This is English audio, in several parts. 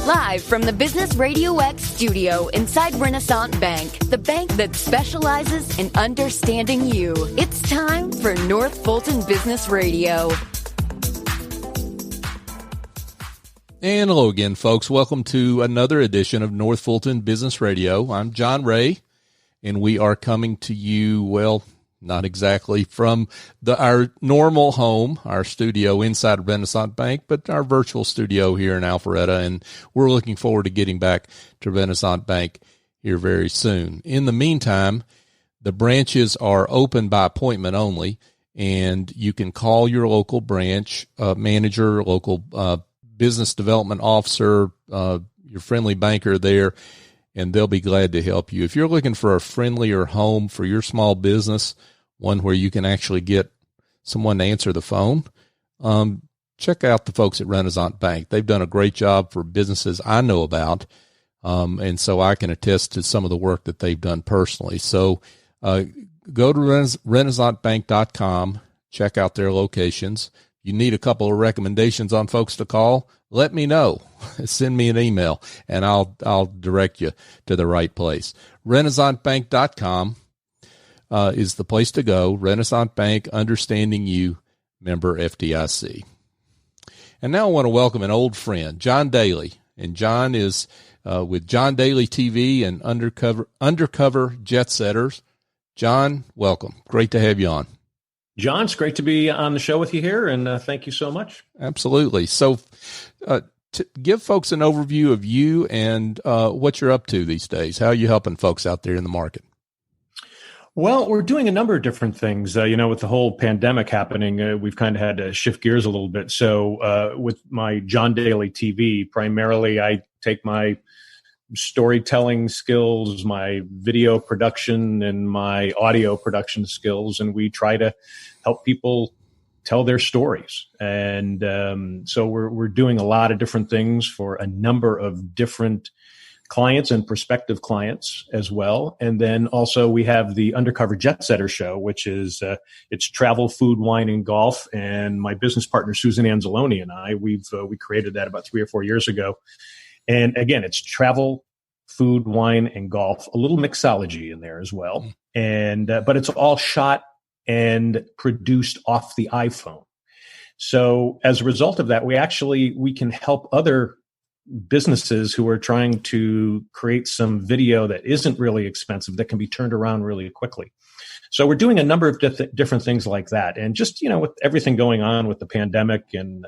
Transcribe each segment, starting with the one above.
Live from the Business Radio X studio inside Renaissance Bank, the bank that specializes in understanding you. It's time for North Fulton Business Radio. And hello again, folks. Welcome to another edition of North Fulton Business Radio. I'm John Ray, and we are coming to you, well, not exactly from our normal home, our studio inside Renaissance Bank, but our virtual studio here in Alpharetta, and we're looking forward to getting back to Renaissance Bank here very soon. In the meantime, the branches are open by appointment only, and you can call your local branch manager, local business development officer, your friendly banker there, and they'll be glad to help you. If you're looking for a friendlier home for your small business, one where you can actually get someone to answer the phone, check out the folks at Renaissance Bank. They've done a great job for businesses I know about, and so I can attest to some of the work that they've done personally. So go to renaissancebank.com, check out their locations. You need a couple of recommendations on folks to call, let me know. Send me an email, and I'll direct you to the right place. renaissancebank.com is the place to go. Renaissance Bank, understanding you, member FDIC. And now I want to welcome an old friend, John Daly. And John is with John Daly TV and Undercover Jetsetters. John, welcome. Great to have you on. John, it's great to be on the show with you here, and thank you so much. Absolutely. So to give folks an overview of you and what you're up to these days. How are you helping folks out there in the market? Well, we're doing a number of different things. With the whole pandemic happening, we've kind of had to shift gears a little bit. So with my John Daly TV, primarily I take my storytelling skills, my video production, and my audio production skills, and we try to help people tell their stories. And so we're doing a lot of different things for a number of different clients and prospective clients as well. And then also we have the Undercover Jetsetter show, which is it's travel, food, wine, and golf. And my business partner, Susan Anzalone, and I, we created that about 3 or 4 years ago. And again, it's travel, food, wine, and golf, a little mixology in there as well. And but it's all shot and produced off the iPhone. So as a result of that, we can help other businesses who are trying to create some video that isn't really expensive, that can be turned around really quickly. So we're doing a number of different things like that. And just, with everything going on with the pandemic and,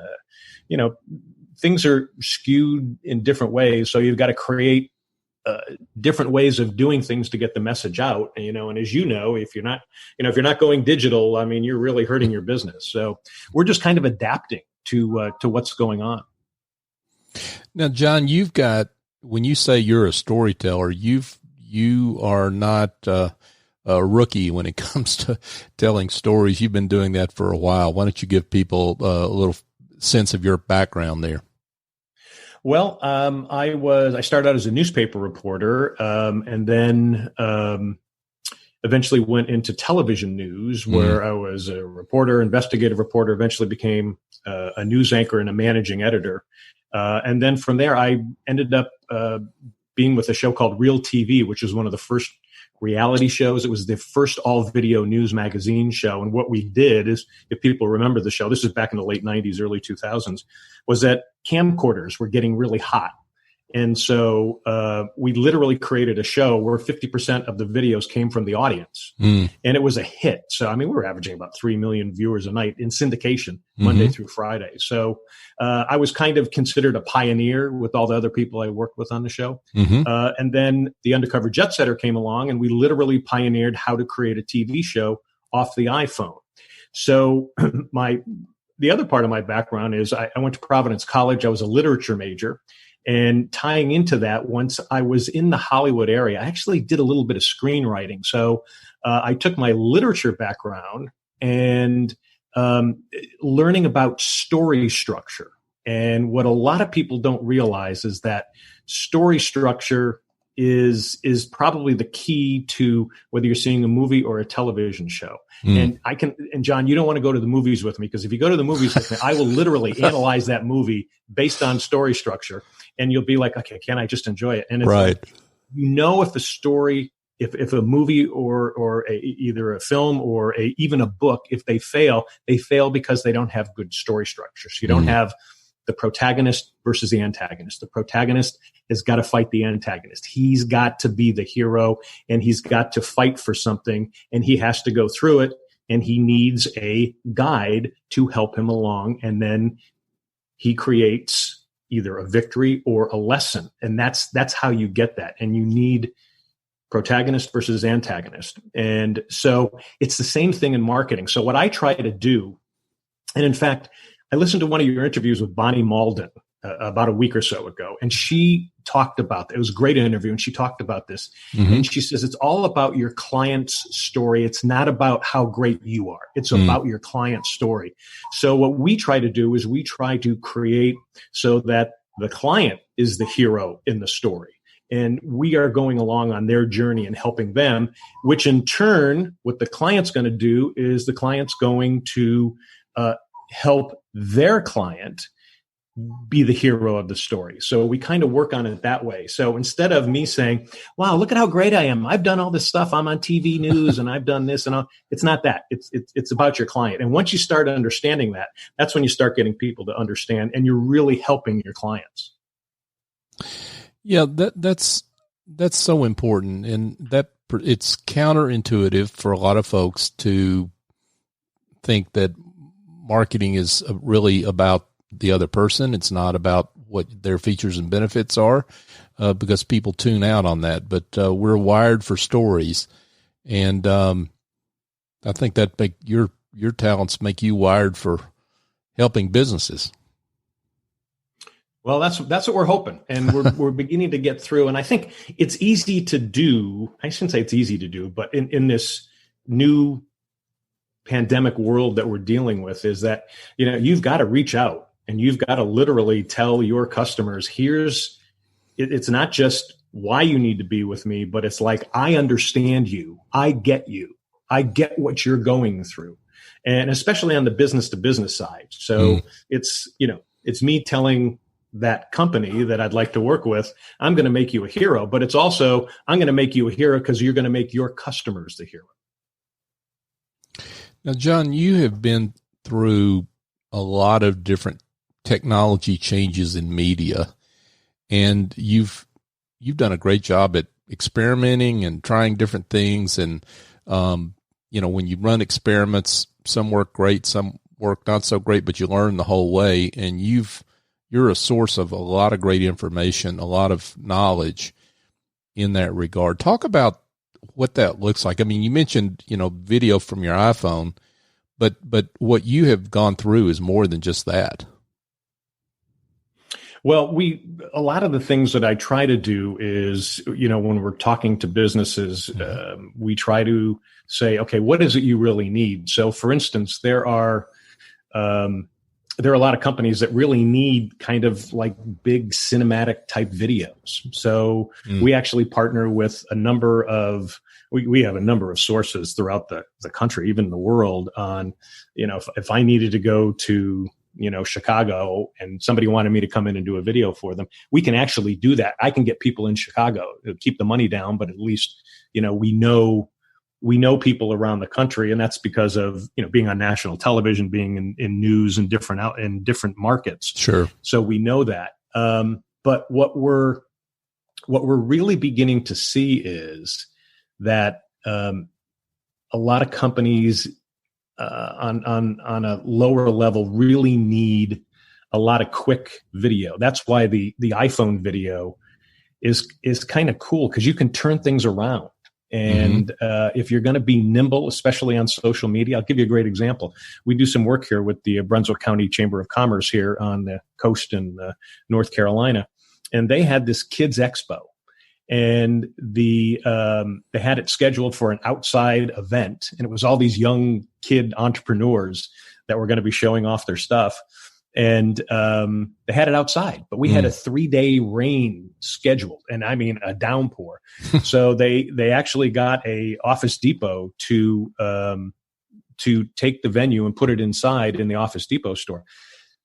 things are skewed in different ways. So you've got to create different ways of doing things to get the message out. And, and as if you're not going digital, I mean, you're really hurting your business. So we're just kind of adapting to what's going on. Now, John, when you say you're a storyteller, you are not a rookie when it comes to telling stories. You've been doing that for a while. Why don't you give people a little sense of your background there? Well, I started out as a newspaper reporter, and then eventually went into television news, where I was a reporter, investigative reporter, eventually became a news anchor and a managing editor. And then from there, I ended up being with a show called Real TV, which was one of the first reality shows. It was the first all-video news magazine show. And what we did is, if people remember the show, this is back in the late 90s, early 2000s, was that camcorders were getting really hot. And so we literally created a show where 50% of the videos came from the audience. And it was a hit. So, we were averaging about 3 million viewers a night in syndication Monday through Friday. So I was kind of considered a pioneer with all the other people I worked with on the show. And then the Undercover Jetsetter came along, and we literally pioneered how to create a TV show off the iPhone. So the other part of my background is I went to Providence College. I was a literature major. And tying into that, once I was in the Hollywood area, I actually did a little bit of screenwriting. So I took my literature background and learning about story structure. And what a lot of people don't realize is that story structure is probably the key to whether you're seeing a movie or a television show. And John, you don't want to go to the movies with me, because if you go to the movies with me, I will literally analyze that movie based on story structure, and you'll be like, okay, can I just enjoy it? And it's right. like, if the story, if a movie or either a film or even a book, if they fail because they don't have good story structure. So you don't have the protagonist versus the antagonist. The protagonist has got to fight the antagonist. He's got to be the hero, and he's got to fight for something, and he has to go through it, and he needs a guide to help him along. And then he creates either a victory or a lesson. And that's how you get that. And you need protagonist versus antagonist. And so it's the same thing in marketing. So what I try to do, and in fact, I listened to one of your interviews with Bonnie Malden about a week or so ago, and she talked about, it was a great interview, and she talked about this. And she says, it's all about your client's story. It's not about how great you are. It's about your client's story. So what we try to do is we try to create so that the client is the hero in the story. And we are going along on their journey and helping them, which in turn, what the client's going to do is the client's going to help their client be the hero of the story. So we kind of work on it that way. So instead of me saying, wow, look at how great I am, I've done all this stuff, I'm on TV news and I've done this and all, it's not that. It's about your client. And once you start understanding that, that's when you start getting people to understand, and you're really helping your clients. Yeah, that's so important, and that it's counterintuitive for a lot of folks to think that marketing is really about the other person. It's not about what their features and benefits are, because people tune out on that. But we're wired for stories, and I think that your talents make you wired for helping businesses. Well, that's what we're hoping, and we're beginning to get through. And I think it's easy to do. I shouldn't say it's easy to do, but in this new pandemic world that we're dealing with, is that you've got to reach out and you've got to literally tell your customers, it's not just why you need to be with me, but it's like, I understand you, I get what you're going through, and especially on the business to business side. So it's me telling that company that I'd like to work with, I'm going to make you a hero, but it's also, I'm going to make you a hero because you're going to make your customers the hero. Now, John, you have been through a lot of different technology changes in media, and you've done a great job at experimenting and trying different things. And, when you run experiments, some work great, some work not so great, but you learn the whole way, and you're a source of a lot of great information, a lot of knowledge in that regard. Talk about what that looks like. I mean, you mentioned, video from your iPhone, but what you have gone through is more than just that. Well, a lot of the things that I try to do is, when we're talking to businesses, we try to say, okay, what is it you really need? So for instance, there are a lot of companies that really need kind of like big cinematic type videos. So we actually partner with we have a number of sources throughout the country, even the world, on, if I needed to go to, Chicago and somebody wanted me to come in and do a video for them, we can actually do that. I can get people in Chicago. It'll keep the money down, but at least, we know people around the country, and that's because of being on national television, being in news and in different markets. Sure. So we know that. But what we're really beginning to see is that a lot of companies on a lower level really need a lot of quick video. That's why the iPhone video is kind of cool, because you can turn things around. And if you're going to be nimble, especially on social media, I'll give you a great example. We do some work here with the Brunswick County Chamber of Commerce here on the coast in North Carolina, and they had this kids expo, and they had it scheduled for an outside event, and it was all these young kid entrepreneurs that were going to be showing off their stuff. and they had it outside, but we had a 3-day rain scheduled, and I mean a downpour. So they actually got a Office Depot to take the venue and put it inside in the Office Depot store.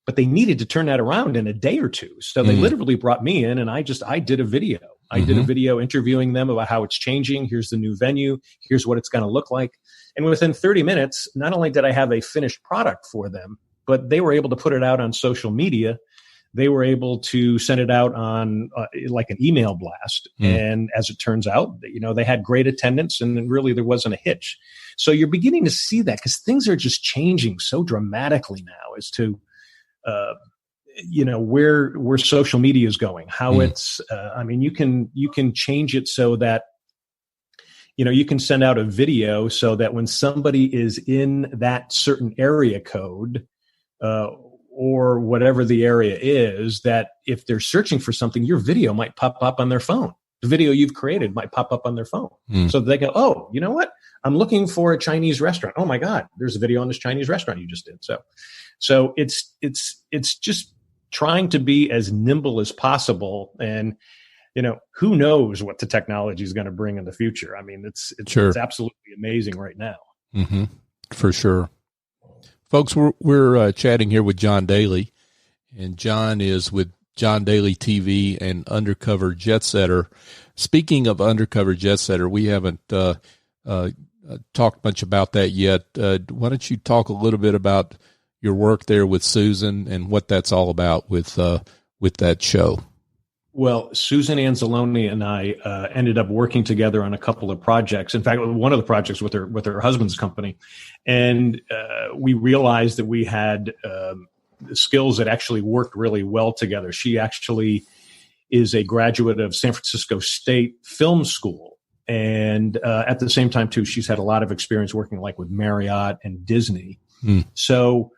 But they needed to turn that around in a day or two. So they literally brought me in, and I did a video. I did a video interviewing them about how it's changing. Here's the new venue. Here's what it's going to look like. And within 30 minutes, not only did I have a finished product for them, but they were able to put it out on social media. They were able to send it out on like an email blast. And as it turns out, they had great attendance, and really there wasn't a hitch. So you're beginning to see that, because things are just changing so dramatically now as to where social media is going, how it's, you can change it so that, you can send out a video so that when somebody is in that certain area code, or whatever the area is, that if they're searching for something, your video might pop up on their phone. The video you've created might pop up on their phone. So they go, oh, you know what? I'm looking for a Chinese restaurant. Oh my God, there's a video on this Chinese restaurant you just did. So it's just trying to be as nimble as possible. And, who knows what the technology is going to bring in the future. I mean, it's absolutely amazing right now. Mm-hmm. For sure. Folks, we're chatting here with John Daly, and John is with John Daly TV and Undercover Jetsetter. Speaking of Undercover Jetsetter, we haven't talked much about that yet. Why don't you talk a little bit about your work there with Susan and what that's all about with that show? Well, Susan Anzalone and I ended up working together on a couple of projects. In fact, one of the projects with her husband's company, and we realized that we had skills that actually worked really well together. She actually is a graduate of San Francisco State Film School, and at the same time, too, she's had a lot of experience working like with Marriott and Disney. So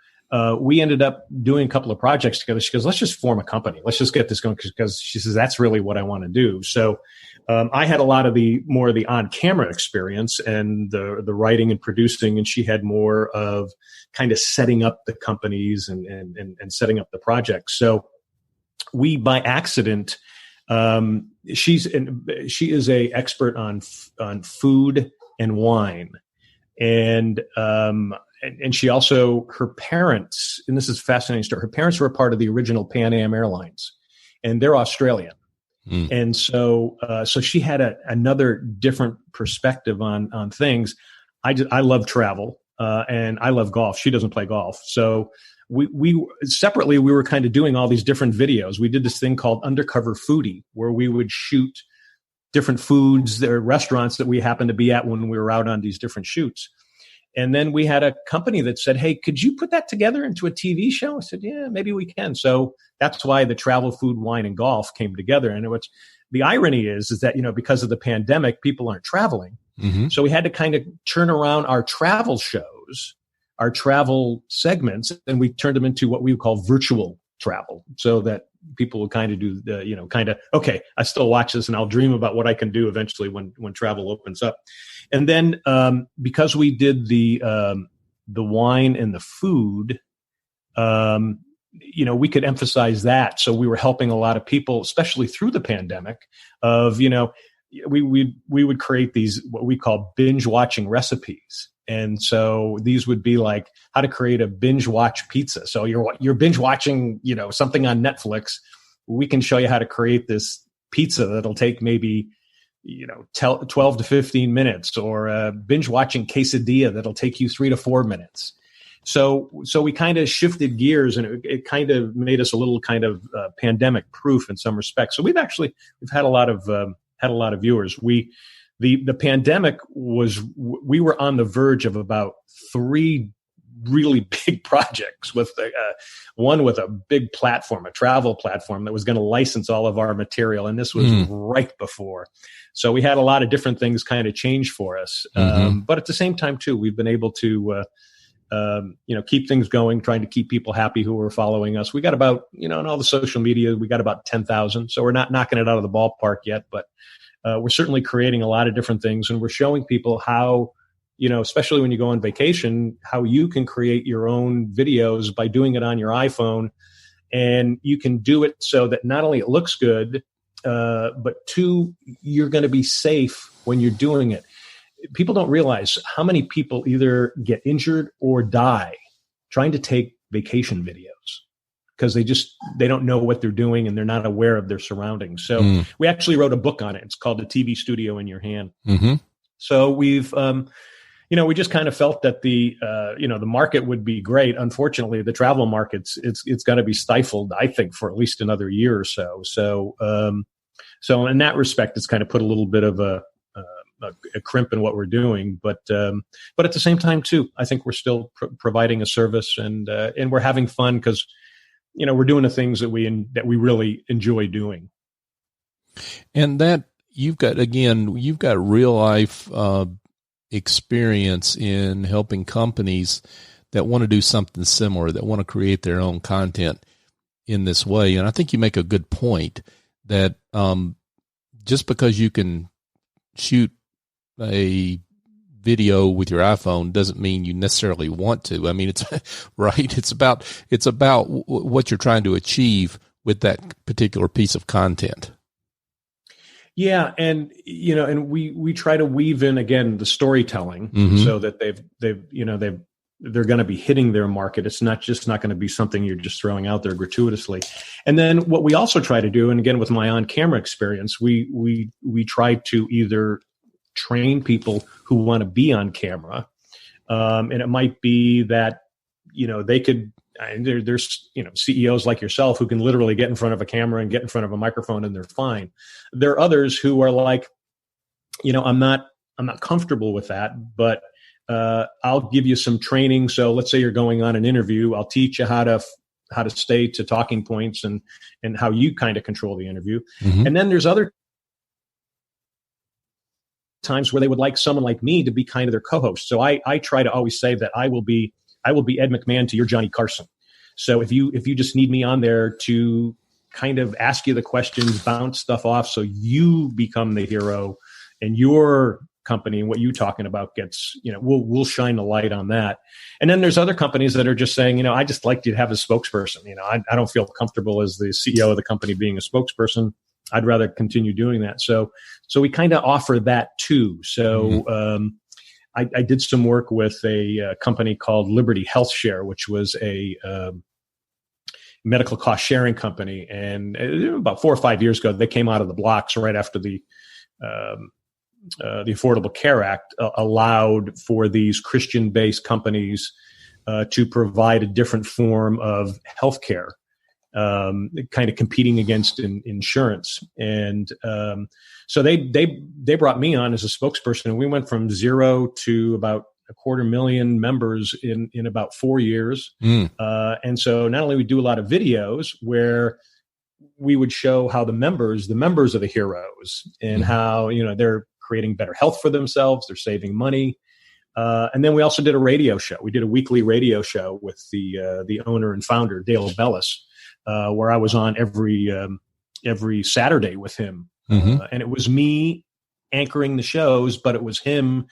we ended up doing a couple of projects together. She goes, let's just form a company. Let's just get this going, because she says, that's really what I want to do. So I had a lot of the on-camera experience and the writing and producing, and she had more of kind of setting up the companies and setting up the projects. So we, by accident, she is a expert on food and wine. And she also, her parents, and this is a fascinating story, her parents were a part of the original Pan Am Airlines, and they're Australian. And so she had another different perspective on things. I love travel, and I love golf. She doesn't play golf. So we separately, we were kind of doing all these different videos. We did this thing called Undercover Foodie, where we would shoot different foods, or restaurants that we happened to be at when we were out on these different shoots. And then we had a company that said, hey, could you put that together into a TV show? I said, yeah, maybe we can. So that's why the travel, food, wine, and golf came together. And the irony is that, because of the pandemic, people aren't traveling. So we had to kind of turn around our travel shows, our travel segments, and we turned them into what we would call virtual travel, so that people will kind of do okay, I still watch this and I'll dream about what I can do eventually when travel opens up. And then because we did the wine and the food, we could emphasize that. So we were helping a lot of people, especially through the pandemic, of, we would create these, what we call binge watching recipes. And so these would be like how to create a binge watch pizza. So you're binge watching, something on Netflix. We can show you how to create this pizza that'll take maybe, 12 to 15 minutes, or a binge watching quesadilla that'll take you 3 to 4 minutes. So we kind of shifted gears, and it kind of made us a little kind of pandemic proof in some respects. So we've had a lot of viewers. The pandemic we were on the verge of about 3 really big projects, with one with a big platform, a travel platform that was going to license all of our material. And this was right before. So we had a lot of different things kind of change for us. But at the same time, too, we've been able to, keep things going, trying to keep people happy who are following us. We got about, in all the social media, we got about 10,000. So we're not knocking it out of the ballpark yet, but we're certainly creating a lot of different things, and we're showing people how especially when you go on vacation, how you can create your own videos by doing it on your iPhone. And you can do it so that not only it looks good, but two, you're going to be safe when you're doing it. People don't realize how many people either get injured or die trying to take vacation videos because they don't know what they're doing and they're not aware of their surroundings. So we actually wrote a book on it. It's called The TV Studio in Your Hand. Mm-hmm. So we've, we just kind of felt that the market would be great. Unfortunately, the travel markets, it's going to be stifled, I think, for at least another year or so. So in that respect, it's kind of put a little bit of a crimp in what we're doing, but at the same time too, I think we're still providing a service and we're having fun because we're doing the things that we really enjoy doing. And that you've got real life experience in helping companies that want to do something similar, that want to create their own content in this way. And I think you make a good point that just because you can shoot a video with your iPhone doesn't mean you necessarily want to. I mean, it's right. It's about what you're trying to achieve with that particular piece of content. Yeah. And, and we try to weave in again, the storytelling so that they're going to be hitting their market. It's not going to be something you're just throwing out there gratuitously. And then what we also try to do, and again, with my on-camera experience, we try to either train people who want to be on camera. And it might be that, they could, there's, CEOs like yourself who can literally get in front of a camera and get in front of a microphone and they're fine. There are others who are like, I'm not comfortable with that, but I'll give you some training. So let's say you're going on an interview. I'll teach you how to stay to talking points and how you kind of control the interview. Mm-hmm. And then there's other times where they would like someone like me to be kind of their co-host. So I try to always say that I will be Ed McMahon to your Johnny Carson. So if you just need me on there to kind of ask you the questions, bounce stuff off, so you become the hero and your company and what you're talking about gets, we'll shine the light on that. And then there's other companies that are just saying, I just like you to have a spokesperson. I don't feel comfortable as the CEO of the company being a spokesperson. I'd rather continue doing that. So we kind of offer that too. So I did some work with a company called Liberty Health Share, which was a medical cost sharing company. And about 4 or 5 years ago, they came out of the blocks right after the Affordable Care Act allowed for these Christian-based companies to provide a different form of healthcare, kind of competing against insurance. And so they brought me on as a spokesperson, and we went from 0 to about 250,000 members in about 4 years. And so not only we do a lot of videos where we would show how the members are the heroes and how, they're creating better health for themselves. They're saving money. And then we also did a radio show. We did a weekly radio show with the owner and founder, Daly, where I was on every Saturday with him. And it was me anchoring the shows, but it was him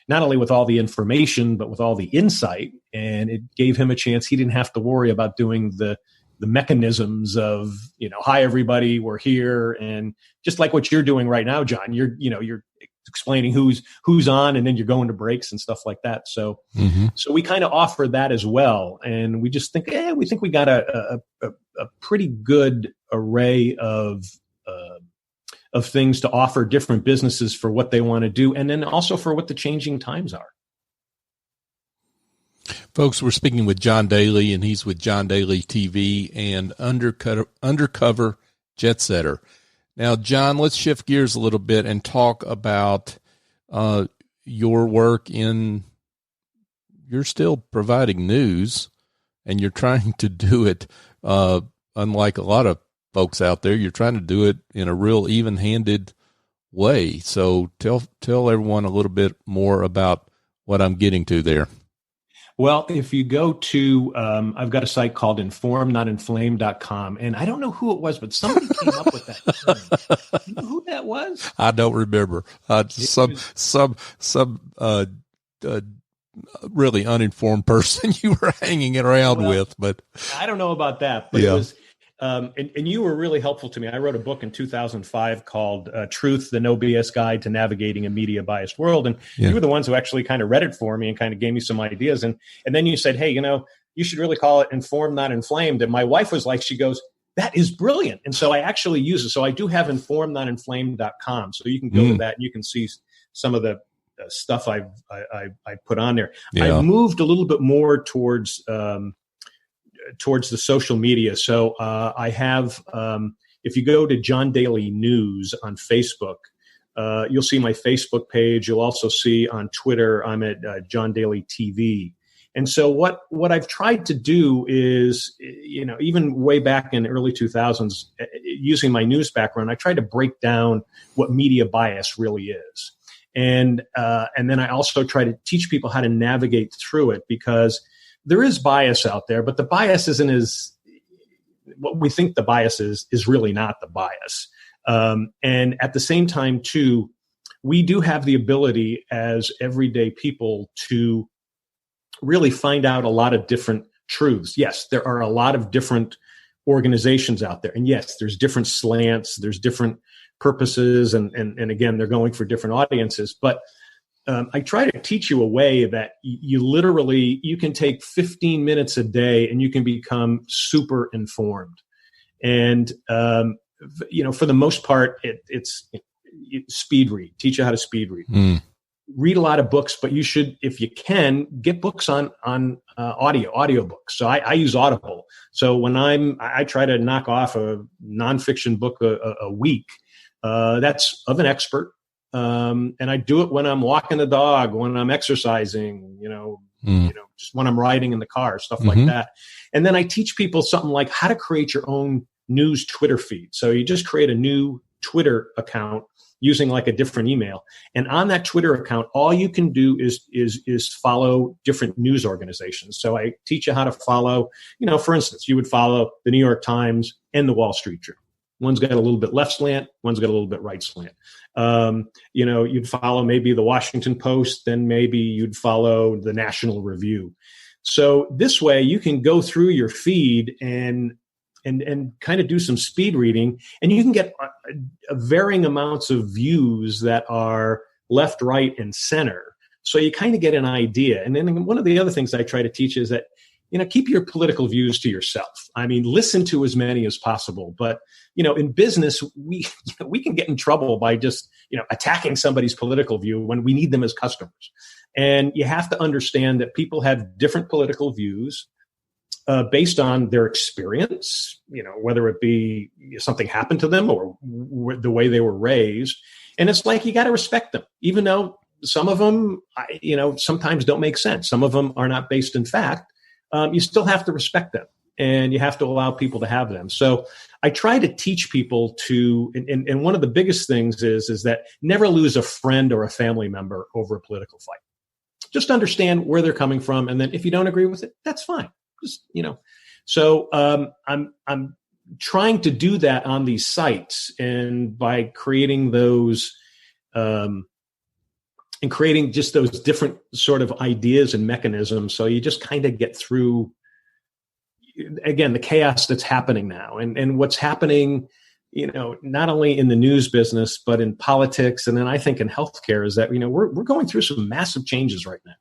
not only with all the information, but with all the insight. And it gave him a chance. He didn't have to worry about doing the mechanisms of, hi, everybody, we're here. And just like what you're doing right now, John, you're explaining who's on, and then you're going to breaks and stuff like that. So, so we kind of offer that as well. And we just think, we got a pretty good array of things to offer different businesses for what they want to do. And then also for what the changing times are. Folks, we're speaking with John Daly, and he's with John Daly TV and Undercover Jetsetter. Now, John, let's shift gears a little bit and talk about your work you're still providing news, and you're trying to do it, unlike a lot of folks out there, you're trying to do it in a real even-handed way. So tell everyone a little bit more about what I'm getting to there. Well, if you go to, I've got a site called informnotinflame.com, and I don't know who it was, but somebody came up with that term. You know who that was? I don't remember. Some really uninformed person you were hanging around with. But I don't know about that. But it was, and you were really helpful to me. I wrote a book in 2005 called Truth, the No BS Guide to Navigating a Media Biased World. And you were the ones who actually kind of read it for me and kind of gave me some ideas. And then you said, hey, you should really call it Informed, Not Inflamed. And my wife was like, she goes, that is brilliant. And so I actually use it. So I do have informednotinflamed.com. So you can go to that and you can see some of the stuff I put on there. Yeah. I've moved a little bit more towards the social media. So I have, if you go to John Daly News on Facebook, you'll see my Facebook page. You'll also see on Twitter, I'm at John Daly TV. And so what I've tried to do is, even way back in early 2000s, using my news background, I tried to break down what media bias really is. And then I also try to teach people how to navigate through it, because there is bias out there, but the bias isn't as what we think the bias is really not the bias. And at the same time, too, we do have the ability as everyday people to really find out a lot of different truths. Yes, there are a lot of different organizations out there. And yes, there's different slants, there's different purposes, and again, they're going for different audiences. But I try to teach you a way that you can take 15 minutes a day and you can become super informed. And, for the most part, it's speed read, teach you how to speed read. Read a lot of books, but you should, if you can, get books on audio books. So I use Audible. So when I try to knock off a nonfiction book a week, that's of an expert. And I do it when I'm walking the dog, when I'm exercising, just when I'm riding in the car, stuff like that. And then I teach people something like how to create your own news Twitter feed. So you just create a new Twitter account using like a different email. And on that Twitter account, all you can do is follow different news organizations. So I teach you how to follow, for instance, you would follow the New York Times and the Wall Street Journal. One's got a little bit left slant, one's got a little bit right slant. You'd follow maybe the Washington Post, then maybe you'd follow the National Review. So this way you can go through your feed and kind of do some speed reading, and you can get varying amounts of views that are left, right, and center. So you kind of get an idea. And then one of the other things I try to teach is that, keep your political views to yourself. I mean, listen to as many as possible. But, in business, we can get in trouble by just, attacking somebody's political view when we need them as customers. And you have to understand that people have different political views based on their experience, whether it be something happened to them or the way they were raised. And it's like, you got to respect them, even though some of them, sometimes don't make sense. Some of them are not based in fact. You still have to respect them, and you have to allow people to have them. So I try to teach people to, and one of the biggest things is that never lose a friend or a family member over a political fight. Just understand where they're coming from. And then if you don't agree with it, that's fine. Just, so I'm trying to do that on these sites, and by creating those, and creating just those different sort of ideas and mechanisms. So you just kind of get through, again, the chaos that's happening now, and what's happening, not only in the news business, but in politics. And then I think in healthcare is that, we're going through some massive changes right now.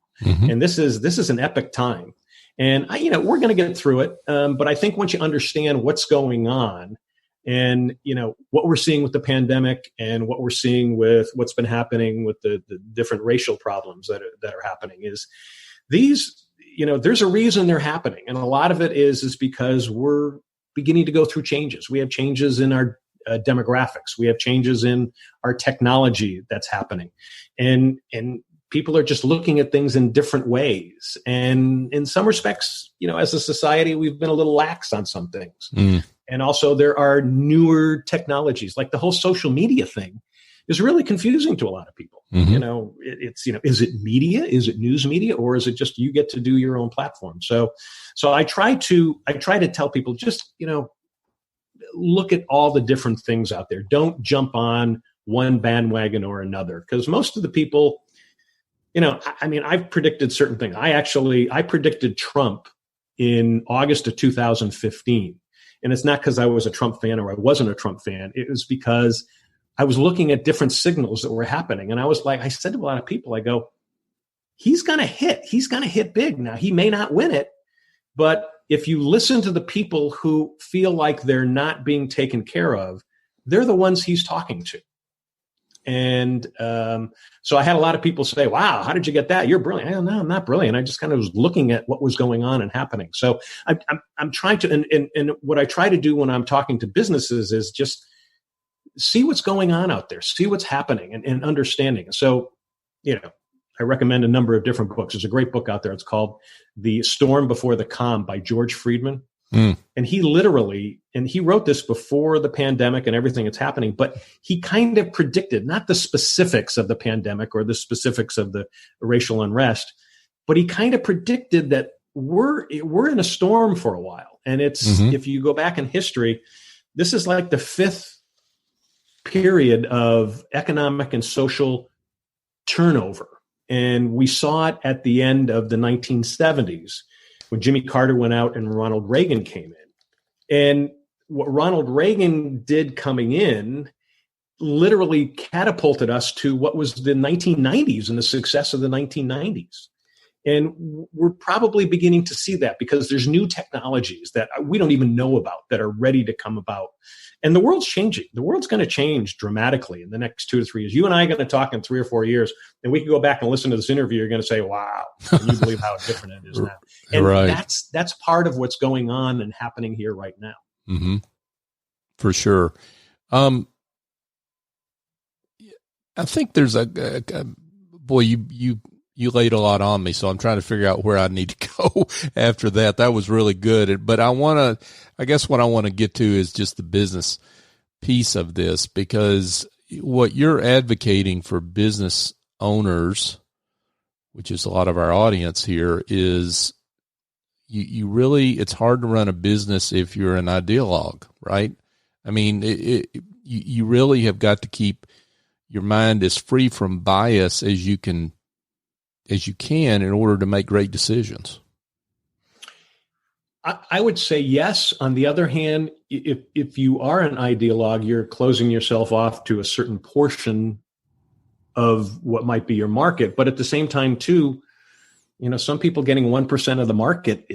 And this is an epic time. And we're going to get through it. But I think once you understand what's going on, and, what we're seeing with the pandemic, and what we're seeing with what's been happening with the different racial problems that are happening, is these, there's a reason they're happening. And a lot of it is because we're beginning to go through changes. We have changes in our demographics. We have changes in our technology that's happening. And people are just looking at things in different ways. And in some respects, as a society, we've been a little lax on some things. And also there are newer technologies, like the whole social media thing is really confusing to a lot of people. It's, is it media? Is it news media? Or is it just you get to do your own platform? So I try to tell people, just, look at all the different things out there. Don't jump on one bandwagon or another, because most of the people, I mean, I've predicted certain things. I predicted Trump in August of 2015. And it's not because I was a Trump fan or I wasn't a Trump fan. It was because I was looking at different signals that were happening. And I said to a lot of people, I go, he's going to hit. He's going to hit big. Now, he may not win it, but if you listen to the people who feel like they're not being taken care of, they're the ones he's talking to. And so I had a lot of people say, wow, how did you get that? You're brilliant. I no, I'm not brilliant. I just kind of was looking at what was going on and happening. So I'm trying to, and what I try to do when I'm talking to businesses is just see what's going on out there, see what's happening and understanding. So, I recommend a number of different books. There's a great book out there. It's called The Storm Before the Calm by George Friedman. And he wrote this before the pandemic and everything that's happening, but he kind of predicted not the specifics of the pandemic or the specifics of the racial unrest, but he kind of predicted that we're in a storm for a while. And it's, if you go back in history, this is like the fifth period of economic and social turnover. And we saw it at the end of the 1970s. When Jimmy Carter went out and Ronald Reagan came in. And what Ronald Reagan did coming in literally catapulted us to what was the 1990s and the success of the 1990s. And we're probably beginning to see that because there's new technologies that we don't even know about that are ready to come about. And the world's changing. The world's going to change dramatically in the next 2 to 3 years. You and I are going to talk in 3 or 4 years, and we can go back and listen to this interview. You're going to say, wow, can you believe how different it is now? And that's part of what's going on and happening here right now. Mm-hmm. For sure. I think there's boy, you laid a lot on me, so I'm trying to figure out where I need to go after that. That was really good. But I guess what I want to get to is just the business piece of this, because what you're advocating for business owners, which is a lot of our audience here, is you really, it's hard to run a business if you're an ideologue, right? I mean, you really have got to keep your mind as free from bias as you can in order to make great decisions. I would say yes. On the other hand, if you are an ideologue, you're closing yourself off to a certain portion of what might be your market. But at the same time, too, some people getting 1% of the market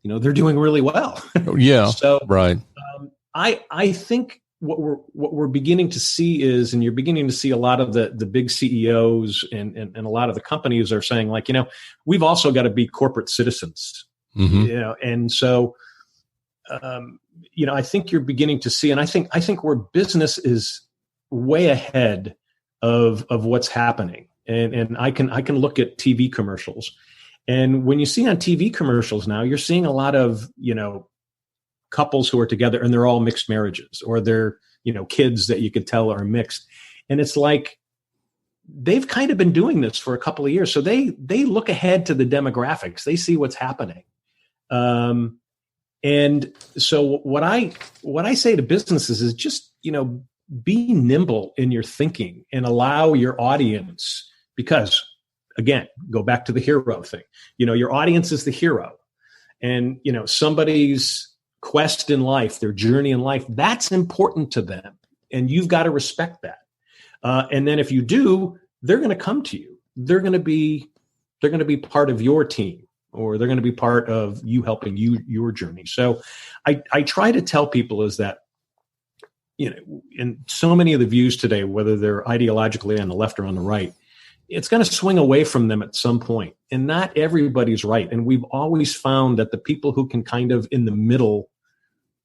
they're doing really well. Yeah. So right. I think what we're beginning to see is, and you're beginning to see a lot of the big CEOs and a lot of the companies are saying, like, we've also got to be corporate citizens, and so, I think you're beginning to see, and I think where business is way ahead of what's happening. And I can look at TV commercials, and when you see on TV commercials now, you're seeing a lot of, couples who are together and they're all mixed marriages, or they're, kids that you could tell are mixed. And it's like, they've kind of been doing this for a couple of years. So they look ahead to the demographics. They see what's happening. And so what I say to businesses is just, be nimble in your thinking and allow your audience, because again, go back to the hero thing, your audience is the hero, and, somebody's quest in life, their journey in life, that's important to them. And you've got to respect that. And then if you do, they're going to come to you. They're going to be part of your team, or they're going to be part of you helping your journey. So I try to tell people is that, in so many of the views today, whether they're ideologically on the left or on the right, it's going to swing away from them at some point. And not everybody's right. And we've always found that the people who can kind of in the middle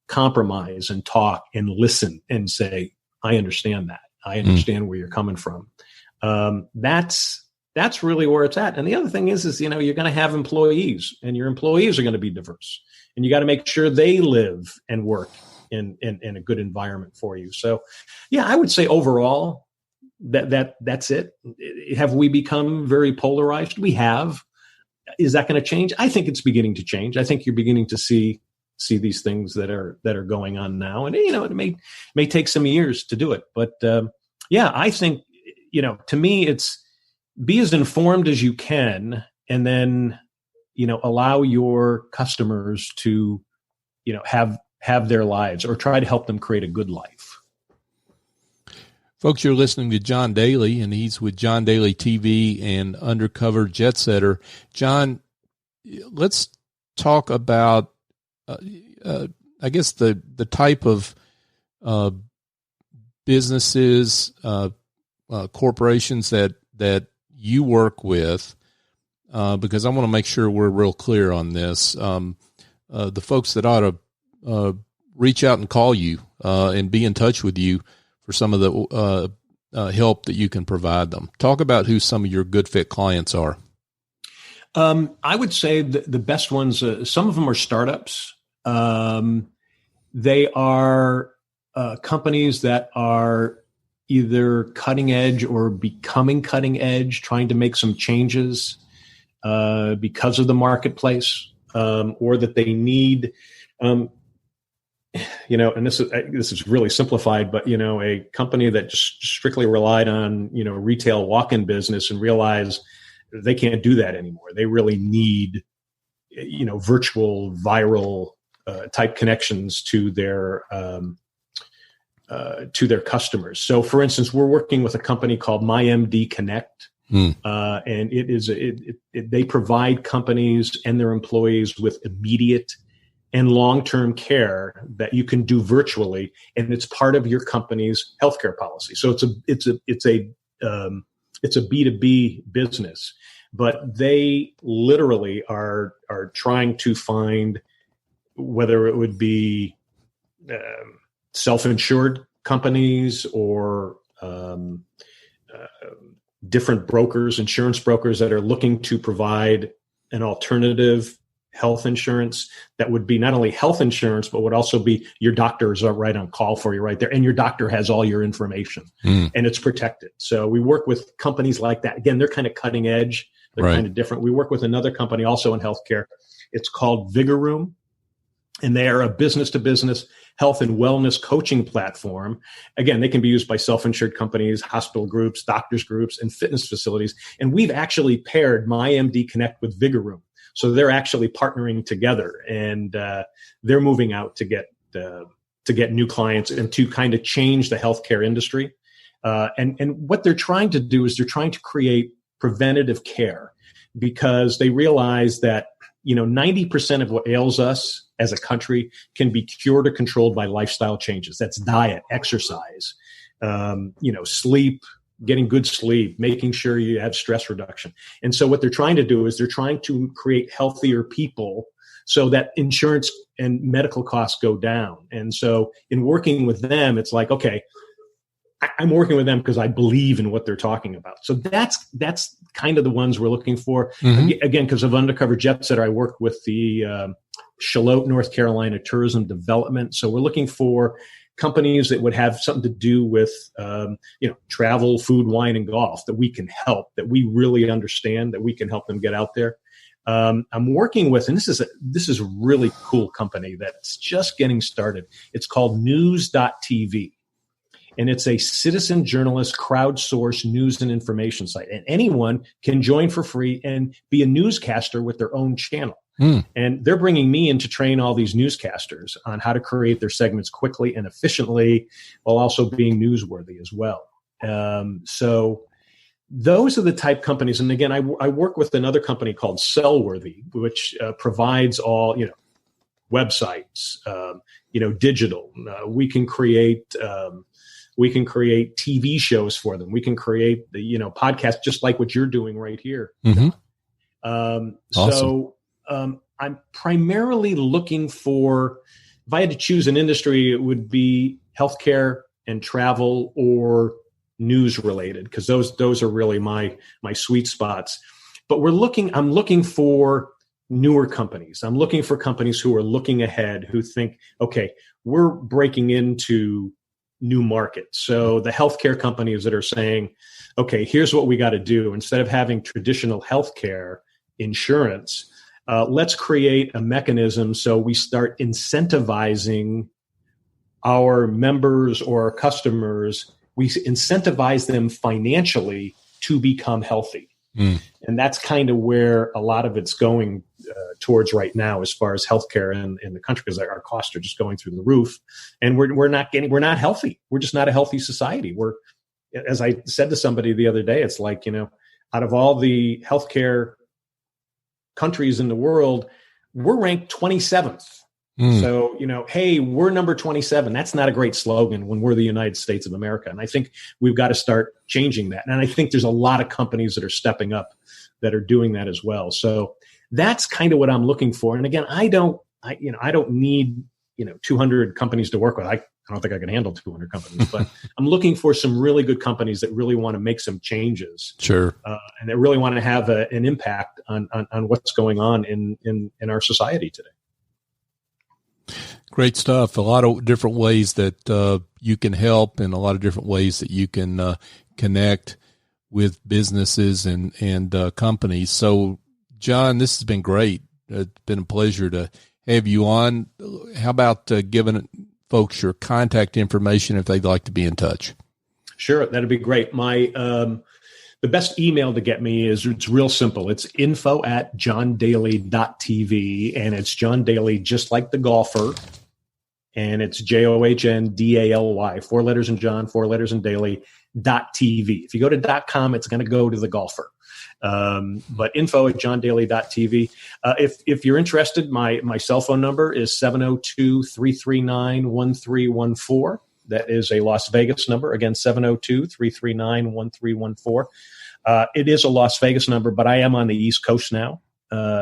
compromise and talk and listen and say, I understand that. I understand where you're coming from. That's really where it's at. And the other thing is, you're going to have employees, and your employees are going to be diverse, and you got to make sure they live and work in a good environment for you. So yeah, I would say overall that's it. Have we become very polarized? We have. Is that going to change? I think it's beginning to change. I think you're beginning to see these things that are going on now, and it may take some years to do it, but yeah, I think to me it's be as informed as you can, and then, allow your customers to, have their lives, or try to help them create a good life. Folks, you're listening to John Daly, and he's with John Daly TV and Undercover Jetsetter. John, let's talk about, I guess, the type of businesses, corporations that you work with, because I want to make sure we're real clear on this. The folks that ought to reach out and call you and be in touch with you for some of the help that you can provide them. Talk about who some of your good fit clients are. I would say the best ones, some of them are startups. They are companies that are either cutting edge or becoming cutting edge, trying to make some changes because of the marketplace, or that they need, and this is really simplified, but, a company that just strictly relied on, retail walk-in business and realize they can't do that anymore. They really need, virtual, viral type connections to their customers. So, for instance, we're working with a company called MyMD Connect, and they provide companies and their employees with immediate and long-term care that you can do virtually, and it's part of your company's healthcare policy. So it's a B2B business, but they literally are trying to find, whether it would be self-insured companies or different brokers, insurance brokers that are looking to provide an alternative health insurance that would be not only health insurance, but would also be your doctors are right on call for you right there. And your doctor has all your information and it's protected. So we work with companies like that. Again, they're kind of cutting edge. They're kind of different. We work with another company also in healthcare. It's called Vigor Room. And they are a business-to-business health and wellness coaching platform. Again, they can be used by self-insured companies, hospital groups, doctors groups, and fitness facilities. And we've actually paired MyMD Connect with Vigor Room. So they're actually partnering together, and they're moving out to get new clients and to kind of change the healthcare industry. And what they're trying to do is they're trying to create preventative care, because they realize that 90% of what ails us as a country can be cured or controlled by lifestyle changes. That's diet, exercise, sleep, getting good sleep, making sure you have stress reduction. And so what they're trying to do is they're trying to create healthier people so that insurance and medical costs go down. And so in working with them, it's like, okay, I'm working with them because I believe in what they're talking about. So that's kind of the ones we're looking for. Mm-hmm. Again, because of Undercover Jetsetter, I work with the Charlotte, North Carolina Tourism Development. So we're looking for companies that would have something to do with, travel, food, wine, and golf that we can help, that we really understand, that we can help them get out there. I'm working with, and this is a really cool company that's just getting started. It's called News.tv. And it's a citizen journalist crowdsourced news and information site. And anyone can join for free and be a newscaster with their own channel. And they're bringing me in to train all these newscasters on how to create their segments quickly and efficiently, while also being newsworthy as well. So those are the type companies. And again, I work with another company called Sellworthy, which provides all, websites, digital. We can create TV shows for them. We can create the, podcasts just like what you're doing right here. Mm-hmm. Awesome. So I'm primarily looking for, if I had to choose an industry, it would be healthcare and travel or news related, because those are really my sweet spots. But I'm looking for newer companies. I'm looking for companies who are looking ahead, who think, okay, we're breaking into new markets. So the healthcare companies that are saying, okay, here's what we got to do. Instead of having traditional healthcare insurance, let's create a mechanism so we start incentivizing our members or our customers. We incentivize them financially to become healthy. And that's kind of where a lot of it's going towards right now, as far as healthcare in the country, because our costs are just going through the roof, and we're not healthy. We're just not a healthy society. As I said to somebody the other day, it's like, out of all the healthcare countries in the world, we're ranked 27th. So, hey, we're number 27. That's not a great slogan when we're the United States of America. And I think we've got to start changing that. And I think there's a lot of companies that are stepping up that are doing that as well. So that's kind of what I'm looking for. And again, I don't need, 200 companies to work with. I don't think I can handle 200 companies, but I'm looking for some really good companies that really want to make some changes. Sure. And that really want to have an impact on what's going on in our society today. Great stuff. A lot of different ways that you can help, and a lot of different ways that you can connect with businesses and companies. So, John, this has been great. It's been a pleasure to have you on. How about giving folks your contact information if they'd like to be in touch? Sure, that'd be great. My the best email to get me it's real simple. It's info@johndaly.tv, and it's John Daly, just like the golfer. And it's JOHNDALY, 4 letters in John, 4 letters in Daly, .tv. If you go to .com, it's going to go to the golfer. But info@johndaly.tv. If you're interested, my cell phone number is 702-339-1314. That is a Las Vegas number. Again, 702-339-1314. It is a Las Vegas number, but I am on the East Coast now.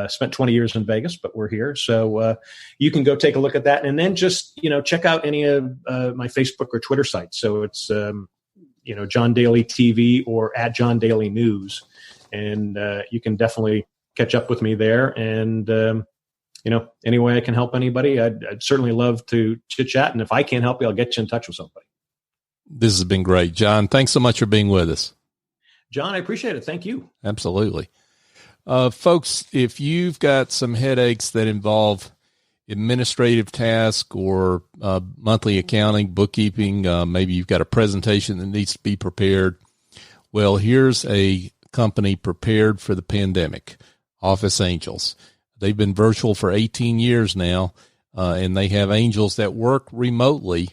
Spent 20 years in Vegas, but we're here. So you can go take a look at that. And then just, check out any of my Facebook or Twitter sites. So it's, John Daly TV or @John Daly News. And you can definitely catch up with me there. And, any way I can help anybody, I'd certainly love to chit-chat. And if I can't help you, I'll get you in touch with somebody. This has been great. John, thanks so much for being with us. John, I appreciate it. Thank you. Absolutely. Folks, if you've got some headaches that involve administrative tasks or monthly accounting, bookkeeping, maybe you've got a presentation that needs to be prepared. Well, here's a company prepared for the pandemic, Office Angels. They've been virtual for 18 years now, and they have angels that work remotely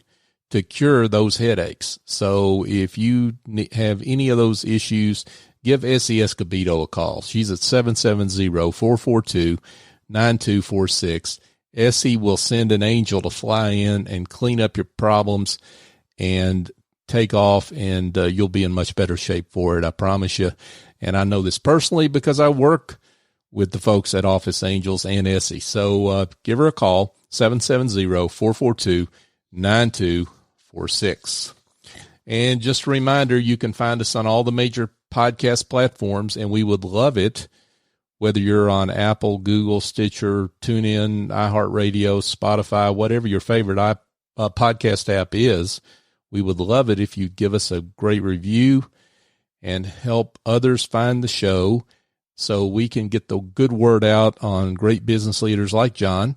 to cure those headaches. So if you have any of those issues, give Essie Escobedo a call. She's at 770-442-9246. Essie will send an angel to fly in and clean up your problems and take off, and you'll be in much better shape for it, I promise you. And I know this personally because I work with the folks at Office Angels and Essie. So give her a call, 770-442-9246. And just a reminder, you can find us on all the major podcast platforms, and we would love it whether you're on Apple, Google, Stitcher, TuneIn, iHeartRadio, Spotify, whatever your favorite podcast app is. We would love it if you'd give us a great review and help others find the show so we can get the good word out on great business leaders like John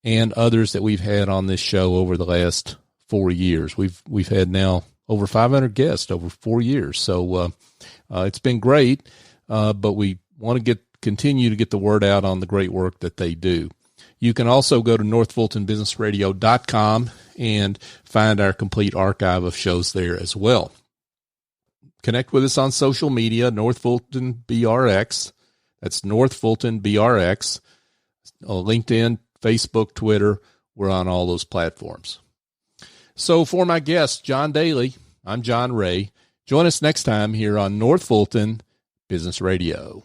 and others that we've had on this show over the last 4 years. We've had now over 500 guests over 4 years. So it's been great, but we want to continue to get the word out on the great work that they do. You can also go to northfultonbusinessradio.com and find our complete archive of shows there as well. Connect with us on social media, North Fulton BRX. That's North Fulton BRX. LinkedIn, Facebook, Twitter. We're on all those platforms. So for my guest, John Daly, I'm John Ray. Join us next time here on North Fulton Business Radio.